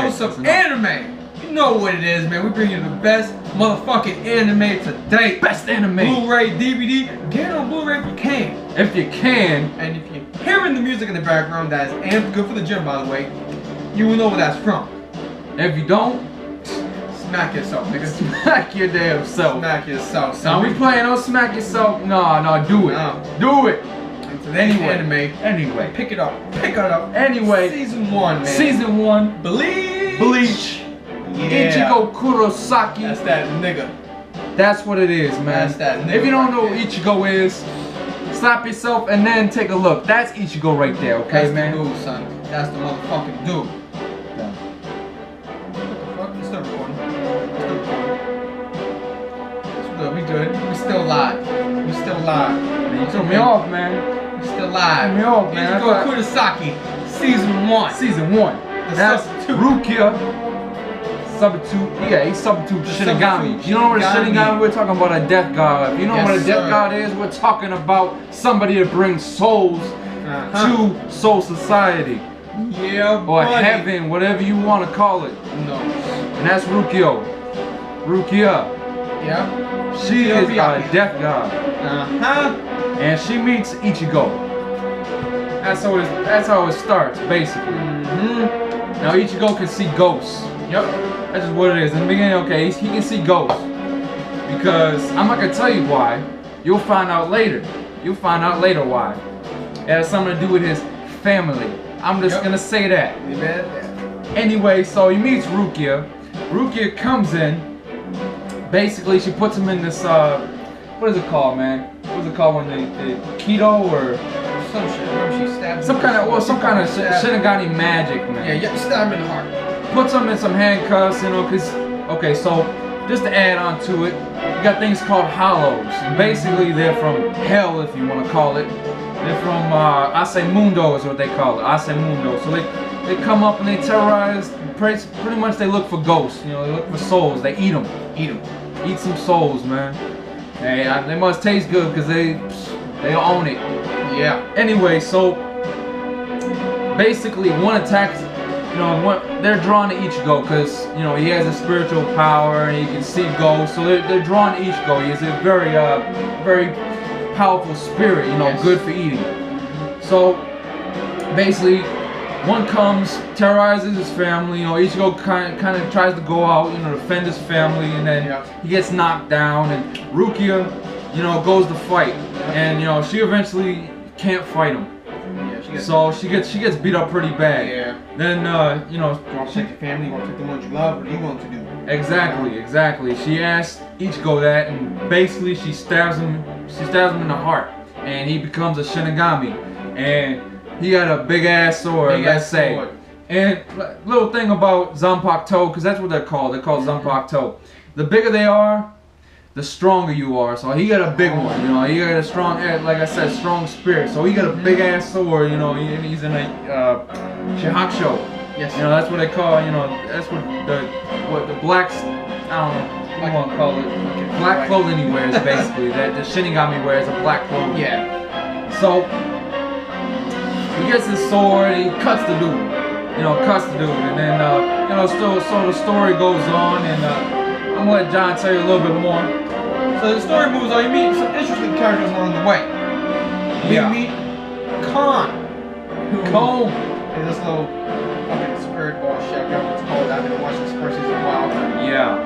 dose of anime. You know what it is, man. We bring you the best motherfucking anime to date. Best anime. Blu-ray, DVD. Get it on Blu-ray if you can. If you can. And if you're hearing the music in the background, that is amped, good for the gym, by the way. You will know where that's from. If you don't, smack yourself, nigga. Smack your damn self. Smack yourself. Now we playing don't smack yourself. No, do it. No. Do it. Anyway. Anyway. Pick it up. Pick it up. Anyway. Season 1, man. Season 1. Bleach. Yeah. Ichigo Kurosaki. That's that nigga. That's what it is, man. That's that nigga. If you don't know what Ichigo is, slap yourself and then take a look. That's Ichigo right there, okay, that's man? That's the dude, son. That's the motherfucking dude. Yeah. What the fuck? It's still recording. It's good. We good. We still live. We still live. Man, you threw me off, man. We still live. Me off, man. Ichigo Kurosaki, Season 1. Season 1. That's Rukia. Substitute, yeah, he's substitute Shinigami. You know what a Shinigami? We're talking about a death god. You know what a death god is? We're talking about somebody that brings souls to Soul Society. Yeah, or heaven, whatever you want to call it. No. And that's Rukia. Rukia. Yeah. She is a death god. And she meets Ichigo. That's how it starts, basically. Now Ichigo can see ghosts. Yep, that's just what it is. In the beginning, okay, he can see ghosts. Because, I'm not going to tell you why. You'll find out later. You'll find out later why. It has something to do with his family. I'm just going to say that. Anyway, so he meets Rukia. Rukia comes in. Basically, she puts him in this, what is it called, man? What is it called when they keto or... Some shit. Remember she stabbed him? Some kind of Shinigami magic, man. Yeah, you stab him in the heart. Puts him in some handcuffs, you know, cause okay, so just to add on to it, you got things called hollows. And basically, they're from hell, if you want to call it. They're from Ase Mundo is what they call it, Ase Mundo. So they come up and they terrorize. Pretty much, they look for ghosts. You know, they look for souls. They eat them. Eat some souls, man. Hey, they must taste good because they own it. Yeah. Anyway, so basically, one attacks. You know, they're drawn to Ichigo because, you know, he has a spiritual power and he can see ghosts. So they're drawn to Ichigo. He is a very powerful spirit, you know, good for eating. So basically, one comes, terrorizes his family. You know, Ichigo kind of tries to go out, you know, defend his family, and then he gets knocked down. And Rukia, you know, goes to fight, and you know, she eventually can't fight him. So she gets beat up pretty bad. Yeah. Then you know, you want to protect your family, you want to protect the ones you love. What do you want to do? Exactly. She asked Ichigo that, and basically she stabs him in the heart, and he becomes a Shinigami, and he got a big ass sword, let's say. And little thing about Zanpakuto, because that's what they're called. They're called Zanpakuto. The bigger they are, the stronger you are. So he got a big one, you know. He got a strong, like I said, strong spirit. So he got a big ass sword, you know. He's in a Shihakusho. Yes. You know, that's what they call, you know, that's what the blacks, I don't know, what you want to call it. Black clothing he wears, basically. That the Shinigami wears a black clothing. Yeah. So he gets his sword, he cuts the dude. You know, and then you know, so the story goes on, and I'm gonna let John tell you a little bit more. So the story moves on. You meet some interesting characters along the way. You meet Khan. Who is this little fucking spirit ball shit, whatever it's called. I've been watching this first season a while. Yeah.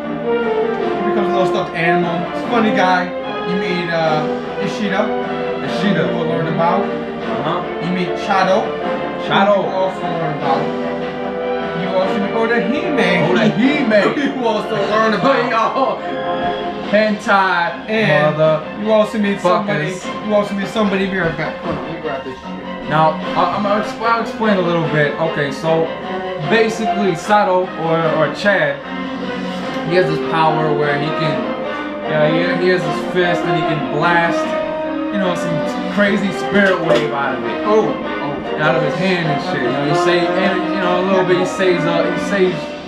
He becomes a little stuffed animal. He's a funny guy. You meet Ishida, who we'll learn about. You meet Shadow. You also learn about. You also meet Odahime. You also learn about. Hentai. And you also meet somebody. You also meet somebody. Be right back. Hold on, let me grab this shit. Now I'll explain a little bit. Okay, so basically Sato or Chad, he has this power where he can, he has this fist and he can blast, you know, some crazy spirit wave out of it. Out of his hand and shit. You know, a little bit he saves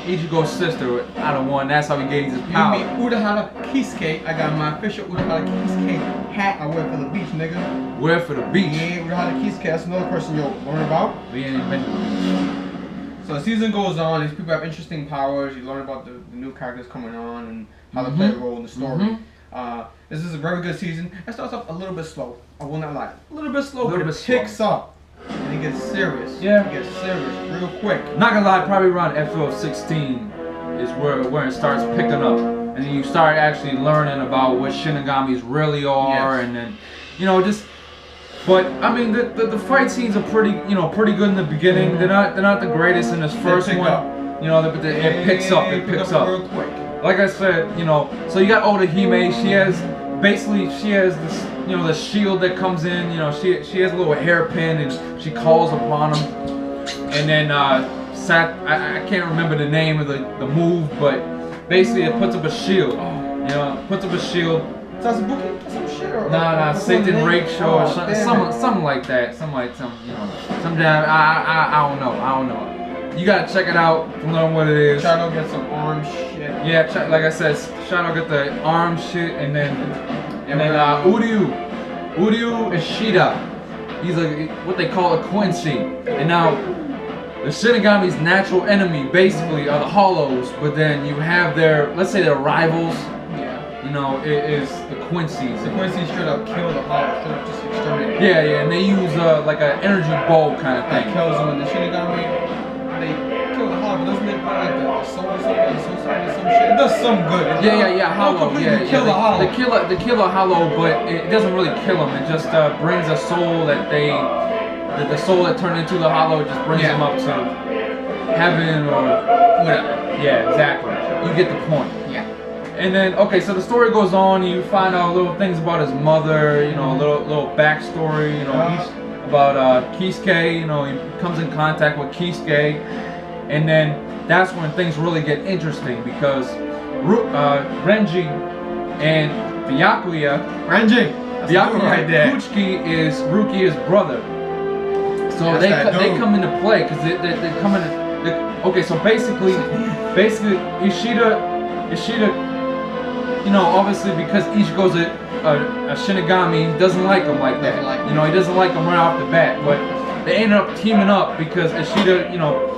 Ichigo's sister out of one. That's how he gains his power. You meet Urahara Kisuke. I got my official Urahara Kisuke hat I wear for the beach, nigga. Wear for the beach? Yeah, Urahara Kisuke. That's another person you'll learn about. We ain't been to the beach. So the season goes on. These people have interesting powers. You learn about the new characters coming on and how they play a role in the story. This is a very good season. It starts off a little bit slow. I will not lie. A little bit slow, but it picks up. And it gets serious. Yeah. It gets serious real quick. Not gonna lie, probably around episode 16 is where it starts picking up. And then you start actually learning about what Shinigamis really are, and then, you know, just. But I mean, the fight scenes are pretty good in the beginning. They're not the greatest in this first one. You know, but it picks up. It picks up real quick. Like I said, you know, so you got Oda Hime. She has this, you know, the shield that comes in. You know, she has a little hairpin and she calls upon him. And then I can't remember the name of the move, but basically it puts up a shield. You know, puts up a shield. Sasuke? Some shit or Nah, Satan Rake Show or something like that. Some damn, I don't know. You gotta check it out to learn what it is. Shadow get some arm shit. Yeah, like I said, Shadow get the arm shit, and then Uryu Ishida. He's what they call a Quincy. And now the Shinigami's natural enemy basically are the Hollows, but then you have let's say their rivals. You know, it is the Quincy's. The Quincy's straight up kill the Hollow, straight up just exterminate. Yeah, and they use like an energy bow kind of thing. That kills them, and the Shinigami, they kill the Hollow, but doesn't it put like the soul or something, the soul side or some shit? It does some good. Hollow. Kill the Hollow. They kill a Hollow, but it doesn't really kill them. It just brings a soul the soul that turned into the Hollow just brings them up to heaven or whatever. Yeah, exactly. You get the point. Yeah. And then, okay, so the story goes on. You find out little things about his mother, you know, a little backstory, you know, about Kisuke. You know, he comes in contact with Kisuke, and then that's when things really get interesting because Renji and Byakuya right there. Kuchiki is Rukia's brother. So they come into play because they come into. Okay, so basically Ishida. You know, obviously because Ichigo's a Shinigami, he doesn't like him like that. You know, he doesn't like him right off the bat. But they ended up teaming up because Ishida, you know,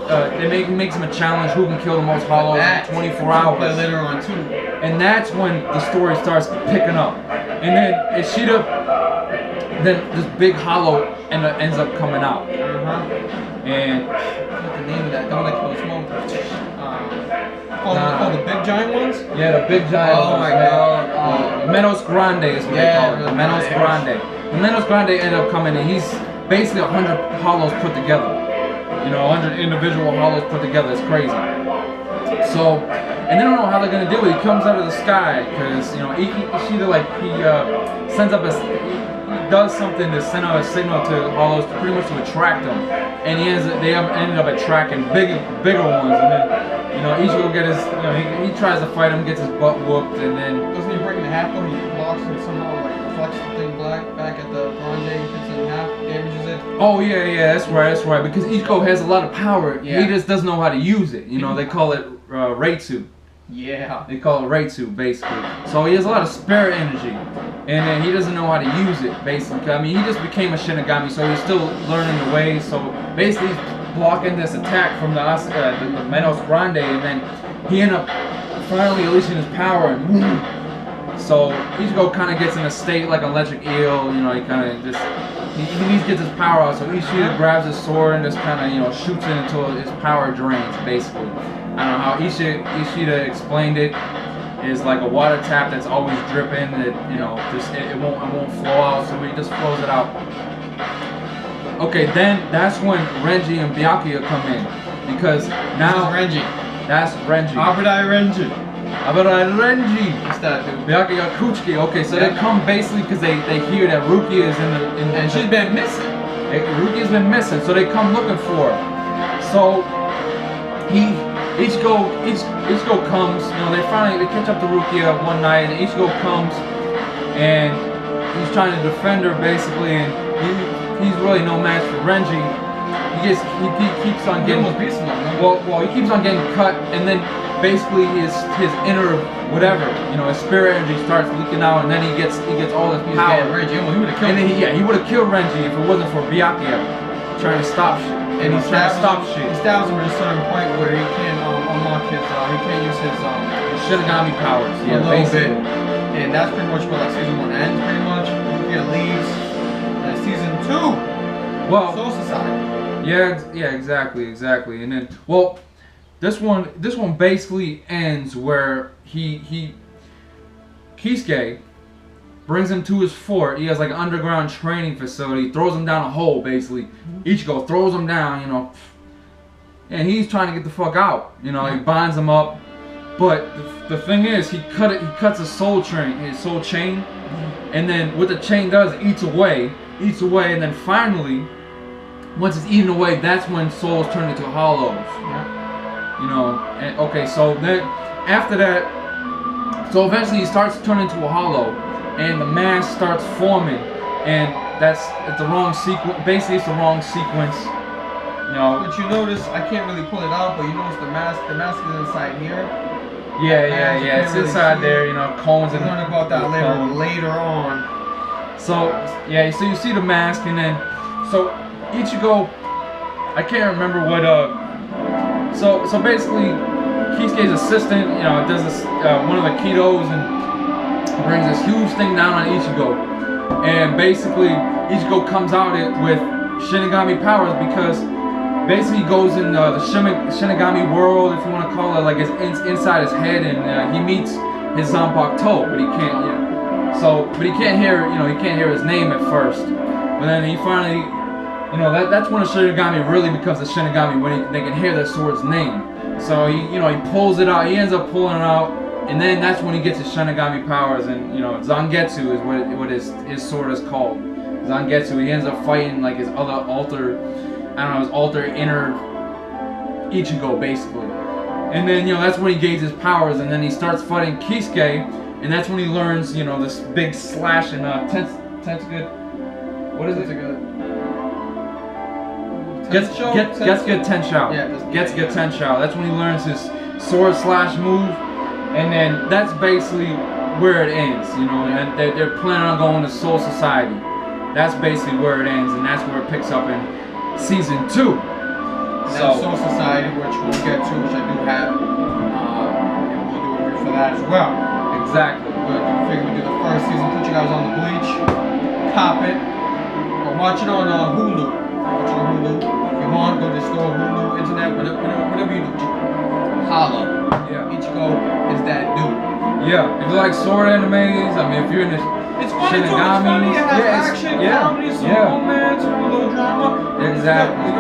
makes him a challenge who can kill the most Hollows in 24 hours. Later on too. And that's when the story starts picking up. And then Ishida, then this big Hollow ends up coming out. And what's the name of that? Don't like those moments. The big giant ones? Yeah, the big giant ones. Oh my god. Menos Grande is what they call it. The Menos Grande. The Menos Grande ended up coming in. He's basically 100 Hollows put together. You know, 100 individual Hollows put together. It's crazy. So, and they don't know how they're gonna do it. He comes out of the sky because, you know, Ishida, like, he sends up does something to send out a signal to Hollows pretty much to attract them, and they ended up attracting bigger ones, and then, you know, Ichigo he tries to fight him, gets his butt whooped, and then doesn't he break in half though? He blocks and somehow like reflects the thing back at the Grande, hits it in half, damages it. Oh yeah, that's right, because Ichigo has a lot of power, he just doesn't know how to use it. You know, they call it Reitsu. Yeah. They call it Reitsu, basically. So he has a lot of spare energy, and then he doesn't know how to use it, basically. I mean, he just became a Shinigami, so he's still learning the ways. So basically, he's blocking this attack from the Menos Grande, and then he ended up finally releasing his power, and boom. So Ichigo kind of gets in a state like an electric eel, you know, he kind of just, he needs to get his power out. So Ishida grabs his sword and just kind of, you know, shoots it until his power drains, basically. I don't know how Ishida explained it. Is like a water tap that's always dripping. That, you know, just it won't flow out. So he just flows it out. Okay, then that's when Renji and Byakuya come in because now that's Renji. Abadai Renji. What's that, dude? Byakuya Kuchiki. Okay, so they come basically because they hear that Rukia is in the and she's been missing. Rukia's been missing, so they come looking for her. So Ichigo comes, you know, they catch up to Rukia one night, and Ichigo comes, and he's trying to defend her basically, and he's really no match for Renji. He keeps on getting, he keeps on getting cut, and then basically his inner whatever, you know, his spirit energy starts leaking out, and then he gets all this power. Renji, he would have killed. And then he would have killed Renji if it wasn't for Byakuya trying to stop shit. And he's trying to stop shit. He stabs him at a certain point where he can't unlock his, he can't use his Shinigami powers. Yeah, a little bit. And that's pretty much where like season 1 ends. Pretty much, he leaves. And season 2, Soul Society. Yeah, exactly. And then, well, this one basically ends where Kisuke brings him to his fort. He has like an underground training facility. Throws him down a hole, basically. Ichigo throws him down, you know, and he's trying to get the fuck out. You know, he binds him up. But the thing is, he cuts his soul chain, and then what the chain does, eats away, and then finally, once it's eaten away, that's when souls turn into hollows. You know, and okay, so then after that, so eventually he starts to turn into a hollow, and the mask starts forming, and it's the wrong sequence. Basically, it's the wrong sequence. You know. But you notice, I can't really pull it out, but you notice the mask is inside here. Yeah. It's really inside there, you know, cones and. We'll learn about that later on. So yeah, so you see the mask, and then so Ichigo, I can't remember what So basically, Kisuke's assistant, you know, does this one of the Kidos and brings this huge thing down on Ichigo, and basically Ichigo comes out with Shinigami powers because. Basically, he goes in the Shinigami world, if you want to call it, like it's inside his head, and he meets his Zanpakuto, but he can't. But he can't hear. You know, he can't hear his name at first. But then he finally, you know, that's when a Shinigami really becomes a Shinigami, when they can hear their sword's name. So he pulls it out. He ends up pulling it out, and then that's when he gets his Shinigami powers, and you know, Zangetsu is what his sword is called. Zangetsu. He ends up fighting like his other his alter inner Ichigo, basically. And then, you know, that's when he gains his powers, and then he starts fighting Kisuke, and that's when he learns, you know, this big slash and Tetsuga. What is it? Getsuga Tenshou. Yeah, Getsuga Tenshou. That's when he learns his sword slash move, and then that's basically where it ends, you know, and they're planning on going to Soul Society. That's basically where it ends, and that's where it picks up in Season 2. So Soul Society, which we'll get to, which I do have, and we'll do a review for that as well. Exactly. But I figured we'd do the first season, put you guys on the Bleach, cop it, or watch it on Hulu. Watch it on Hulu. If you want, go to the store, Hulu, internet, whatever you do. Holla. Yeah. Ichigo is that dude. Yeah. If you like sword animes, I mean, if you're in this. It's funny too, it's funny, it has action, comedy, some romance, a little drama. Exactly.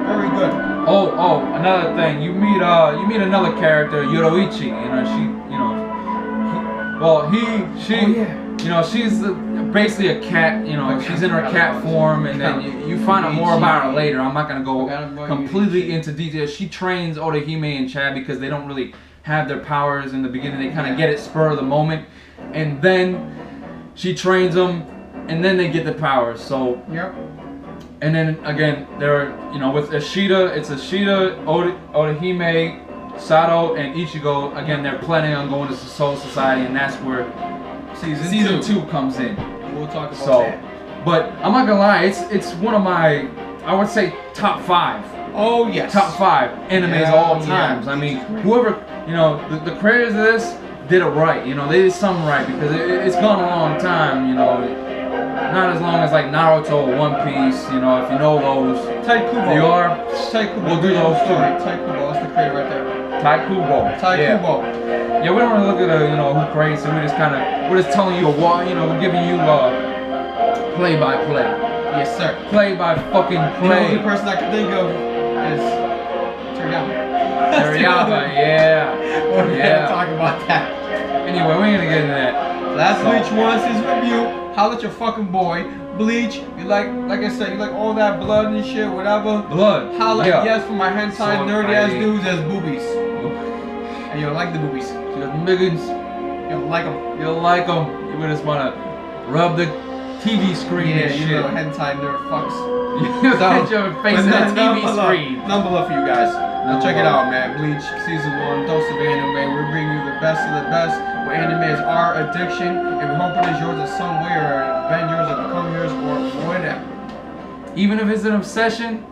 Very good. Oh, another thing, you meet another character, Yoroichi, you know, you know, she's basically a cat, you know, she's in her cat form, and then you find out more about her later. I'm not gonna go completely into detail. She trains Orihime and Chad because they don't really have their powers in the beginning. They kind of get it spur of the moment, and then she trains them, and then they get the powers. So and then again, they're, you know, with Ashita, it's Ashita, Orihime, Sato, and Ichigo. Again, they're planning on going to the Soul Society, and that's where season 2 comes in. We'll talk about that. But I'm not gonna lie, it's one of my, I would say, top 5. Oh yes. Top 5 animes of all times. I mean, whoever, you know, the creators of this did it right. You know, they did something right, because it's gone a long time. You know, not as long as like Naruto, One Piece. You know, if you know those. Taikubo. You are. Taikubo. We'll do those too. Taikubo. That's the creator right there. Taikubo. Yeah, we don't really look at you know, who creates it. We're just telling you what, you know, we're giving you play by play. Yes, sir. Play by fucking play. The only person I can think of is Toriyama, yeah. We're gonna talk about that. Anyway, we're gonna get into that. So that's Bleach 1 season review. Holla at your fucking boy. Bleach, you like I said, you like all that blood and shit, whatever. Blood. Holla yes for my hentai nerdy ass dudes as boobies. And you don't like the boobies. You got miggins. You don't like them. You don't like them. You just wanna rub the TV screen and shit. You little hentai nerd fucks. You got your face on the TV screen. Number love for you guys. Check it out, man. Bleach season 1, dose of anime. We bring you the best of the best. Where anime is our addiction, and we hope it is yours in some way, or been yours, or become yours, or whatever. Even if it's an obsession,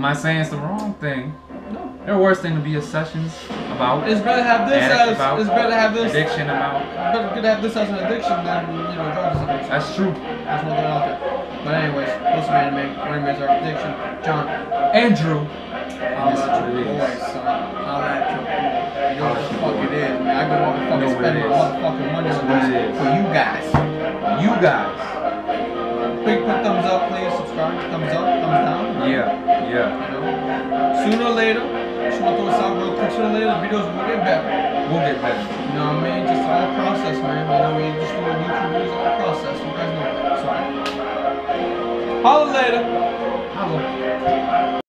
Am I saying it's the wrong thing? No. There are worse thing to be obsessions about. It's better to have this addict as about, it's better to have this addiction about. better to have this as an addiction than drugs as addiction. That's true. That's one thing out there. But anyways, what's some anime is our addiction. John. Andrew. I'll let you boy, son. I'll let you boy. You know what the fuck it is, man. I go motherfucking spend my motherfucking money on this for you guys. You guys. Big put thumbs up, please. Subscribe. Thumbs up, thumbs down. Yeah. You know? Sooner or later, just want to throw this out real quick. Sooner or later, the videos will get better. We'll get better. You know what I mean? Just all process, man. You know, we just doing YouTube videos, all process. You guys know that. So, holla later. Hello.